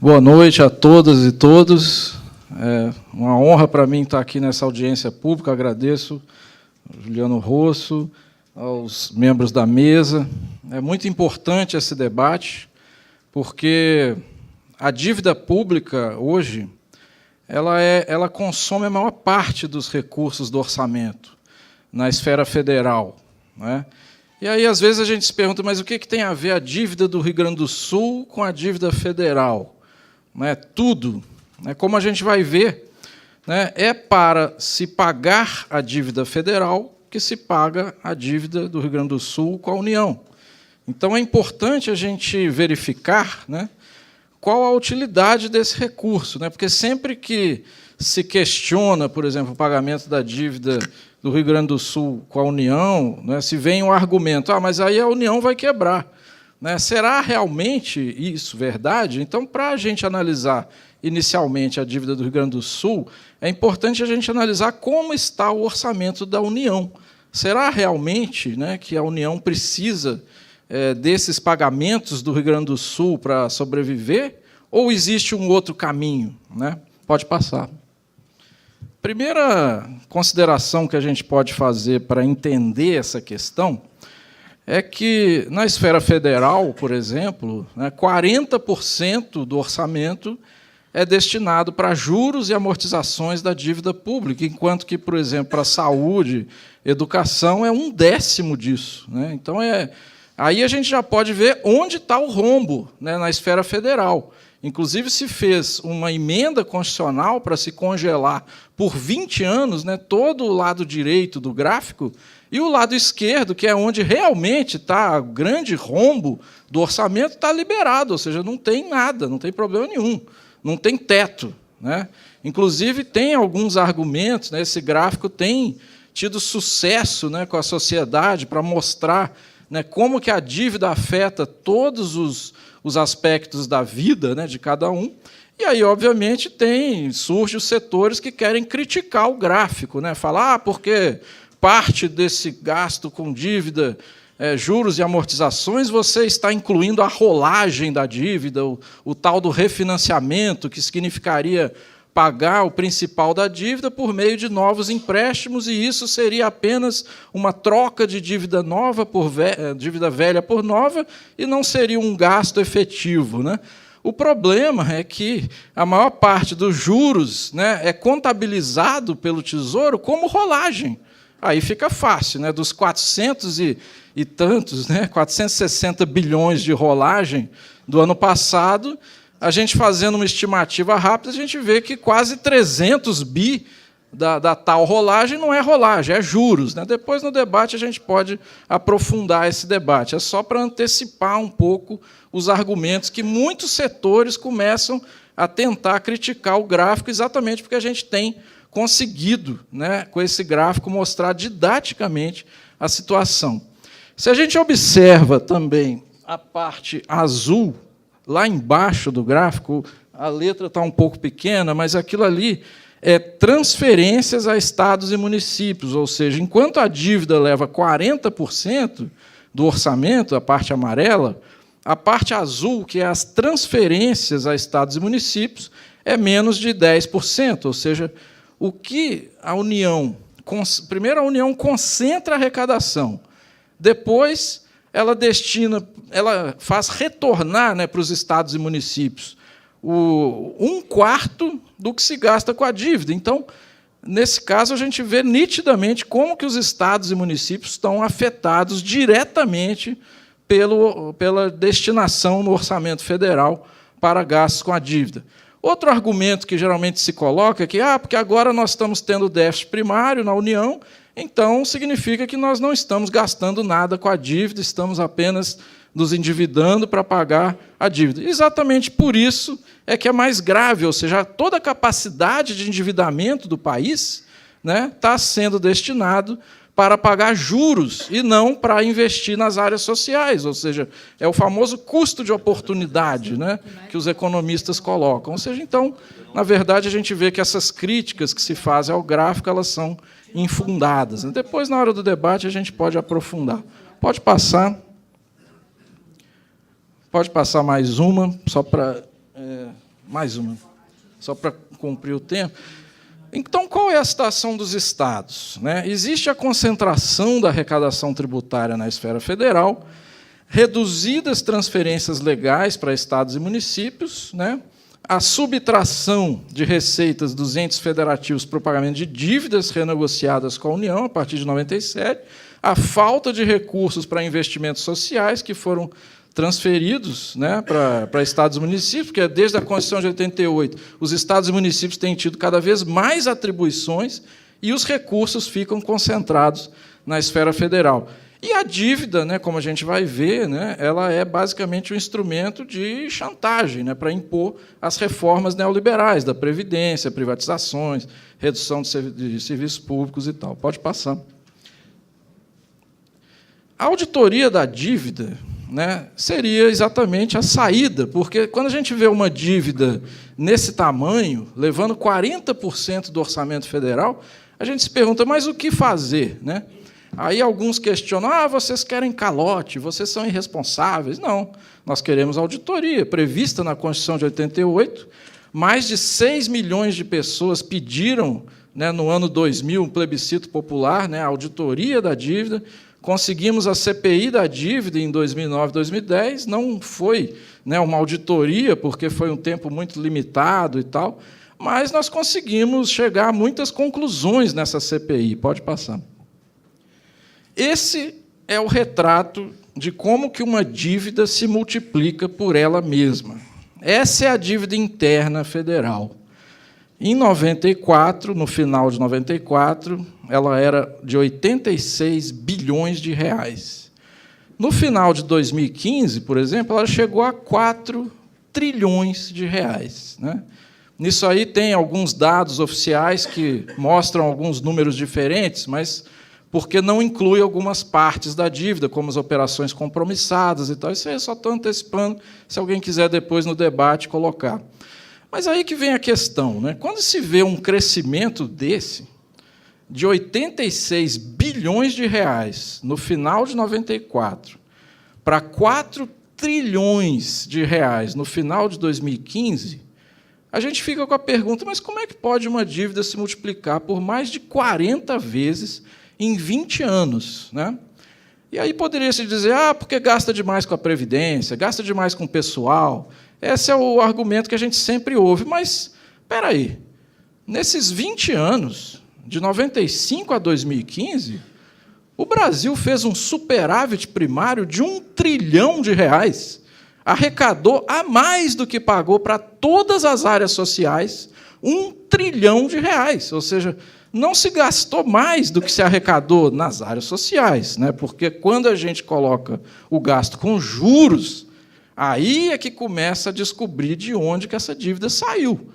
Boa noite a todas e todos. É uma honra para mim estar aqui nessa audiência pública. Agradeço ao Juliano Rosso, aos membros da mesa. É muito importante esse debate, porque a dívida pública, hoje, ela consome a maior parte dos recursos do orçamento na esfera federal, né? E aí, às vezes, a gente se pergunta, mas o que tem a ver a dívida do Rio Grande do Sul com a dívida federal? Né? Tudo, né? Como a gente vai ver, né, é para se pagar a dívida federal que se paga a dívida do Rio Grande do Sul com a União. Então, é importante a gente verificar, né, qual a utilidade desse recurso, né? Porque sempre que se questiona, por exemplo, o pagamento da dívida do Rio Grande do Sul com a União, né, se vem um argumento, mas aí a União vai quebrar, né? Será realmente isso verdade? Então, para a gente analisar inicialmente a dívida do Rio Grande do Sul, é importante a gente analisar como está o orçamento da União. Será realmente, né, que a União precisa desses pagamentos do Rio Grande do Sul para sobreviver? Ou existe um outro caminho, né? Pode passar. Primeira consideração que a gente pode fazer para entender essa questão é que, na esfera federal, por exemplo, 40% do orçamento é destinado para juros e amortizações da dívida pública, enquanto que, por exemplo, para a saúde, educação, é 1/10 disso, né? Então, aí a gente já pode ver onde está o rombo, né, na esfera federal. Inclusive, se fez uma emenda constitucional para se congelar por 20 anos, né, todo o lado direito do gráfico, e o lado esquerdo, que é onde realmente está o grande rombo do orçamento, está liberado, ou seja, não tem nada, não tem problema nenhum, não tem teto, né? Inclusive, tem alguns argumentos, né, esse gráfico tem tido sucesso, né, com a sociedade para mostrar, né, como que a dívida afeta todos os aspectos da vida, né, de cada um. E aí, obviamente, surgem os setores que querem criticar o gráfico, né, falar, porque parte desse gasto com dívida, juros e amortizações, você está incluindo a rolagem da dívida, o tal do refinanciamento, que significaria pagar o principal da dívida por meio de novos empréstimos, e isso seria apenas uma troca de dívida nova por dívida velha por nova, e não seria um gasto efetivo, né? O problema é que a maior parte dos juros, né, é contabilizado pelo Tesouro como rolagem. Aí fica fácil, né? Dos 400 e tantos, né, 460 bilhões de rolagem do ano passado, a gente fazendo uma estimativa rápida, a gente vê que quase 300 bi da tal rolagem não é rolagem, é juros, né? Depois, no debate, a gente pode aprofundar esse debate. É só para antecipar um pouco os argumentos que muitos setores começam a tentar criticar o gráfico, exatamente porque a gente tem conseguido, né, com esse gráfico, mostrar didaticamente a situação. Se a gente observa também a parte azul, lá embaixo do gráfico, a letra está um pouco pequena, mas aquilo ali é transferências a estados e municípios, ou seja, enquanto a dívida leva 40% do orçamento, a parte amarela, a parte azul, que é as transferências a estados e municípios, é menos de 10%, ou seja, o que a União... Primeiro, a União concentra a arrecadação, depois ela faz retornar, né, para os estados e municípios 1/4 do que se gasta com a dívida. Então, nesse caso, a gente vê nitidamente como que os estados e municípios estão afetados diretamente pela destinação no orçamento federal para gastos com a dívida. Outro argumento que geralmente se coloca é que porque agora nós estamos tendo déficit primário na União, então significa que nós não estamos gastando nada com a dívida, estamos apenas nos endividando para pagar a dívida. Exatamente por isso é que é mais grave, ou seja, toda a capacidade de endividamento do país, né, está sendo destinado para pagar juros e não para investir nas áreas sociais, ou seja, é o famoso custo de oportunidade, né, que os economistas colocam. Ou seja, então, na verdade, a gente vê que essas críticas que se fazem ao gráfico, elas são infundadas. Depois, na hora do debate, a gente pode aprofundar. Pode passar mais uma, só para Mais uma, só para cumprir o tempo. Então, qual é a situação dos estados? Existe a concentração da arrecadação tributária na esfera federal, reduzidas transferências legais para estados e municípios, a subtração de receitas dos entes federativos para o pagamento de dívidas renegociadas com a União a partir de 97, a falta de recursos para investimentos sociais que foram transferidos para estados e municípios, porque desde a Constituição de 88, os estados e municípios têm tido cada vez mais atribuições e os recursos ficam concentrados na esfera federal. E a dívida, como a gente vai ver, ela é basicamente um instrumento de chantagem para impor as reformas neoliberais da Previdência, privatizações, redução de serviços públicos e tal. Pode passar. A auditoria da dívida seria exatamente a saída, porque quando a gente vê uma dívida nesse tamanho, levando 40% do orçamento federal, a gente se pergunta, mas o que fazer? Aí alguns questionam, vocês querem calote, vocês são irresponsáveis. Não, nós queremos auditoria, prevista na Constituição de 88, mais de 6 milhões de pessoas pediram, no ano 2000, um plebiscito popular, a auditoria da dívida. Conseguimos a CPI da dívida em 2009, 2010, não foi uma auditoria, porque foi um tempo muito limitado e tal, mas nós conseguimos chegar a muitas conclusões nessa CPI. Pode passar. Esse é o retrato de como que uma dívida se multiplica por ela mesma. Essa é a dívida interna federal. Em 94, no final de 94, ela era de 86 bilhões de reais. No final de 2015, por exemplo, ela chegou a 4 trilhões de reais. Nisso aí tem alguns dados oficiais que mostram alguns números diferentes, mas porque não inclui algumas partes da dívida, como as operações compromissadas e tal. Isso aí eu só estou antecipando, se alguém quiser depois no debate colocar. Mas aí que vem a questão. Quando se vê um crescimento desse, de 86 bilhões de reais no final de 94, para 4 trilhões de reais no final de 2015, a gente fica com a pergunta, mas como é que pode uma dívida se multiplicar por mais de 40 vezes em 20 anos? E aí poderia-se dizer, porque gasta demais com a Previdência, gasta demais com o pessoal. Esse é o argumento que a gente sempre ouve. Mas, espera aí, nesses 20 anos, de 95 a 2015, o Brasil fez um superávit primário de 1 trilhão de reais, arrecadou a mais do que pagou para todas as áreas sociais, 1 trilhão de reais, ou seja, não se gastou mais do que se arrecadou nas áreas sociais, porque quando a gente coloca o gasto com juros, aí é que começa a descobrir de onde que essa dívida saiu.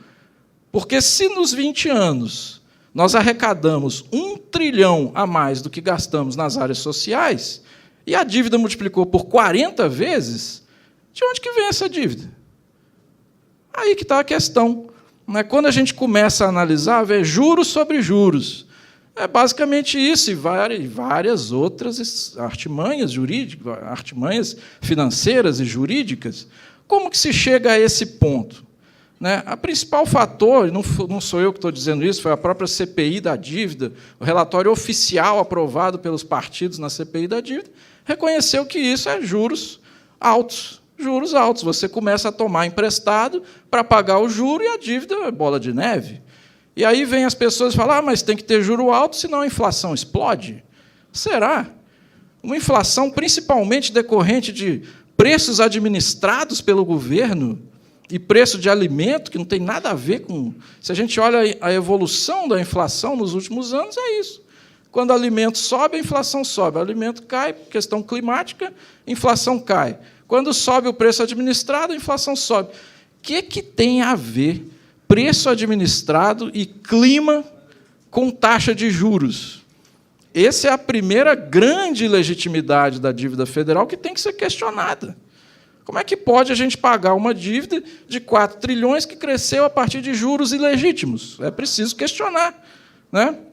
Porque se nos 20 anos nós arrecadamos 1 trilhão a mais do que gastamos nas áreas sociais, e a dívida multiplicou por 40 vezes, de onde que vem essa dívida? Aí que está a questão. Quando a gente começa a analisar, ver juros sobre juros. É basicamente isso, e várias outras artimanhas jurídicas, artimanhas financeiras e jurídicas. Como que se chega a esse ponto? A principal fator, não sou eu que estou dizendo isso, foi a própria CPI da dívida, o relatório oficial aprovado pelos partidos na CPI da dívida, reconheceu que isso é juros altos. Juros altos. Você começa a tomar emprestado para pagar o juro e a dívida é bola de neve. E aí vem as pessoas e falam, mas tem que ter juro alto, senão a inflação explode. Será? Uma inflação principalmente decorrente de preços administrados pelo governo e preço de alimento, que não tem nada a ver com... Se a gente olha a evolução da inflação nos últimos anos, é isso. Quando o alimento sobe, a inflação sobe. O alimento cai, questão climática, a inflação cai. Quando sobe o preço administrado, a inflação sobe. O que tem a ver preço administrado e clima com taxa de juros? Essa é a primeira grande legitimidade da dívida federal que tem que ser questionada. Como é que pode a gente pagar uma dívida de 4 trilhões que cresceu a partir de juros ilegítimos? É preciso questionar.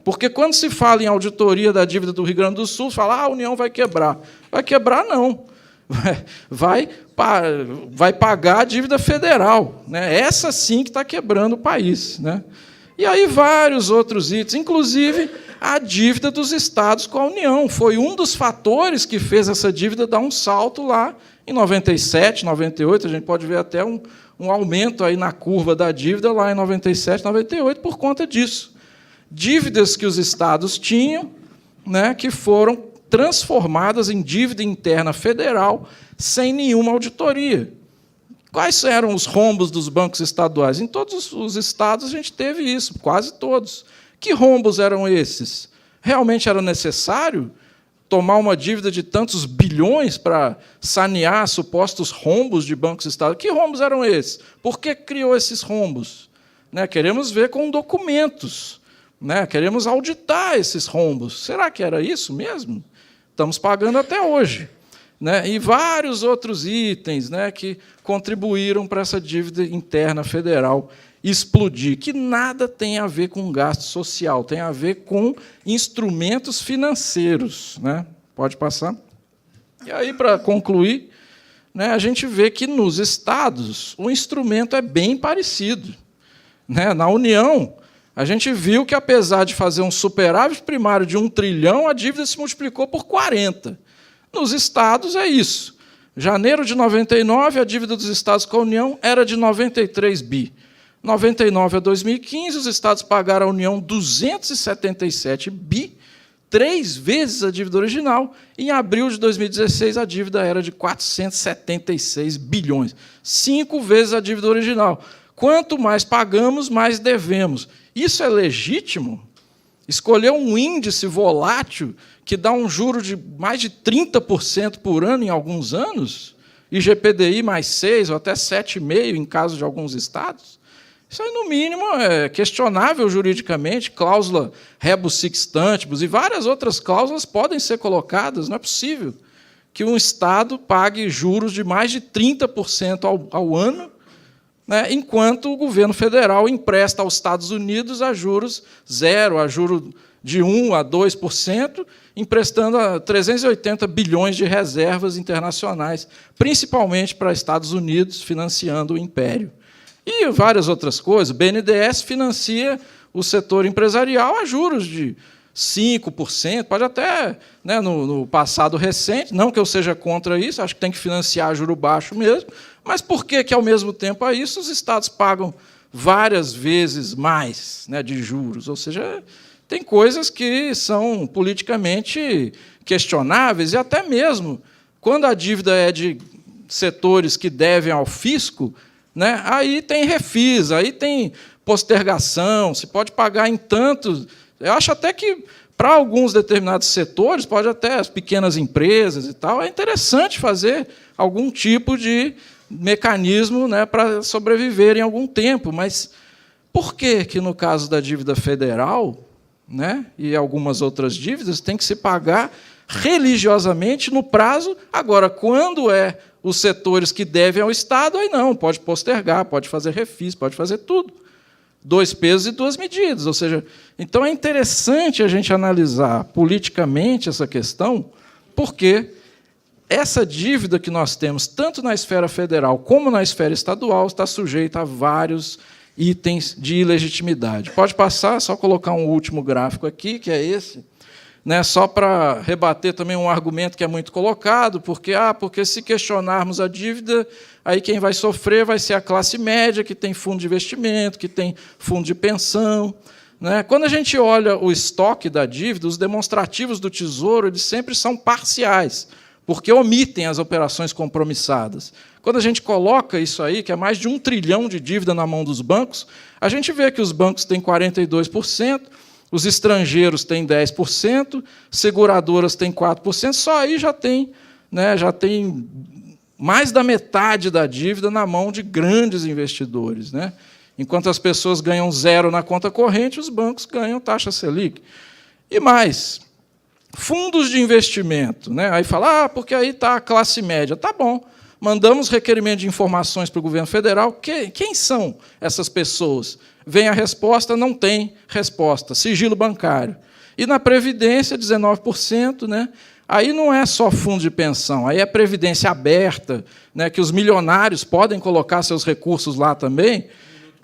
Porque, quando se fala em auditoria da dívida do Rio Grande do Sul, fala a União vai quebrar. Vai quebrar, não. vai pagar a dívida federal, né? Essa sim que está quebrando o país, né? E aí vários outros itens, inclusive a dívida dos estados com a União. Foi um dos fatores que fez essa dívida dar um salto lá em 97, 98. A gente pode ver até um aumento aí na curva da dívida lá em 97, 98, por conta disso. Dívidas que os estados tinham, né, que foram transformadas em dívida interna federal sem nenhuma auditoria. Quais eram os rombos dos bancos estaduais? Em todos os estados a gente teve isso, quase todos. Que rombos eram esses? Realmente era necessário tomar uma dívida de tantos bilhões para sanear supostos rombos de bancos estaduais? Que rombos eram esses? Por que criou esses rombos? Né, queremos ver com documentos. Né, queremos auditar esses rombos. Será que era isso mesmo? Estamos pagando até hoje. Né, e vários outros itens, né, que contribuíram para essa dívida interna federal explodir, que nada tem a ver com gasto social, tem a ver com instrumentos financeiros. Né? Pode passar. E aí, para concluir, né, a gente vê que, nos estados, o instrumento é bem parecido. Né? Na União, a gente viu que, apesar de fazer um superávit primário de 1 trilhão, a dívida se multiplicou por 40. Nos estados é isso. Janeiro de 99, a dívida dos estados com a União era de 93 bi. 99 a 2015, os estados pagaram à União 277 bi, 3 vezes a dívida original. Em abril de 2016, a dívida era de 476 bilhões, 5 vezes a dívida original. Quanto mais pagamos, mais devemos. Isso é legítimo? Escolher um índice volátil que dá um juro de mais de 30% por ano em alguns anos, IGPDI mais 6 ou até 7,5% em caso de alguns estados? Isso aí, no mínimo, é questionável juridicamente, cláusula rebus sic stantibus e várias outras cláusulas podem ser colocadas. Não é possível que um estado pague juros de mais de 30% ao ano, né, enquanto o governo federal empresta aos Estados Unidos a juros zero, a juros de 1% a 2%, emprestando a 380 bilhões de reservas internacionais, principalmente para Estados Unidos, financiando o império. E várias outras coisas. O BNDES financia o setor empresarial a juros de 5%, pode até, né, no passado recente, não que eu seja contra isso, acho que tem que financiar a juro baixo mesmo, mas por que, ao mesmo tempo a isso, os estados pagam várias vezes mais, né, de juros? Ou seja, tem coisas que são politicamente questionáveis, e até mesmo quando a dívida é de setores que devem ao fisco, né, aí tem refis, aí tem postergação, se pode pagar em tantos. Eu acho até que, para alguns determinados setores, pode até as pequenas empresas e tal, é interessante fazer algum tipo de mecanismo, né, para sobreviver em algum tempo. Mas por que, no caso da dívida federal, né, e algumas outras dívidas, tem que se pagar religiosamente no prazo? Agora, quando é os setores que devem ao Estado, aí não, pode postergar, pode fazer refis, pode fazer tudo. 2 pesos e 2 medidas. Ou seja, então é interessante a gente analisar politicamente essa questão, porque essa dívida que nós temos, tanto na esfera federal como na esfera estadual, está sujeita a vários itens de ilegitimidade. Pode passar, só colocar um último gráfico aqui, que é esse, né, só para rebater também um argumento que é muito colocado, porque se questionarmos a dívida, aí quem vai sofrer vai ser a classe média, que tem fundo de investimento, que tem fundo de pensão. Né? Quando a gente olha o estoque da dívida, os demonstrativos do Tesouro eles sempre são parciais, porque omitem as operações compromissadas. Quando a gente coloca isso aí, que é mais de 1 trilhão de dívida na mão dos bancos, a gente vê que os bancos têm 42%, os estrangeiros têm 10%, seguradoras têm 4%, só aí já tem mais da metade da dívida na mão de grandes investidores. Né? Enquanto as pessoas ganham 0 na conta corrente, os bancos ganham taxa Selic. E mais, fundos de investimento. Né? Aí fala, porque aí está a classe média. Tá bom, mandamos requerimento de informações para o governo federal. Quem são essas pessoas? Vem a resposta, não tem resposta, sigilo bancário. E na Previdência, 19%, né? aí não é só fundo de pensão, aí é previdência aberta, né, que os milionários podem colocar seus recursos lá também.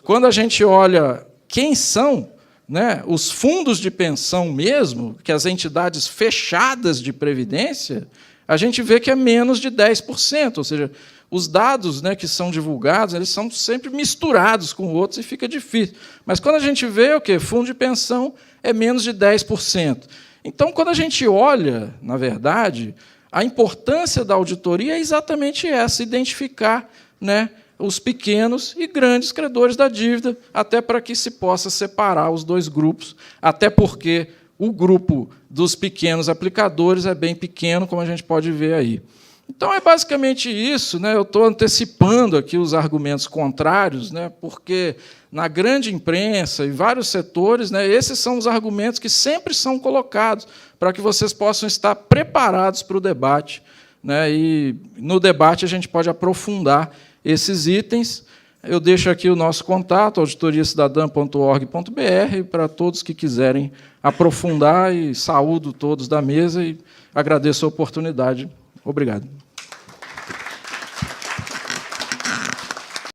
Quando a gente olha quem são, né, os fundos de pensão mesmo, que as entidades fechadas de previdência, a gente vê que é menos de 10%, ou seja, os dados, né, que são divulgados, eles são sempre misturados com outros e fica difícil. Mas quando a gente vê o quê? Fundo de pensão é menos de 10%. Então, quando a gente olha, na verdade, a importância da auditoria é exatamente essa, identificar, né, os pequenos e grandes credores da dívida, até para que se possa separar os dois grupos, até porque o grupo dos pequenos aplicadores é bem pequeno, como a gente pode ver aí. Então, é basicamente isso, né? Eu estou antecipando aqui os argumentos contrários, né? Porque na grande imprensa e vários setores, né, esses são os argumentos que sempre são colocados para que vocês possam estar preparados para o debate, né? E no debate a gente pode aprofundar esses itens. Eu deixo aqui o nosso contato, auditoriacidadã.org.br, para todos que quiserem aprofundar, e saúdo todos da mesa e agradeço a oportunidade. Obrigado.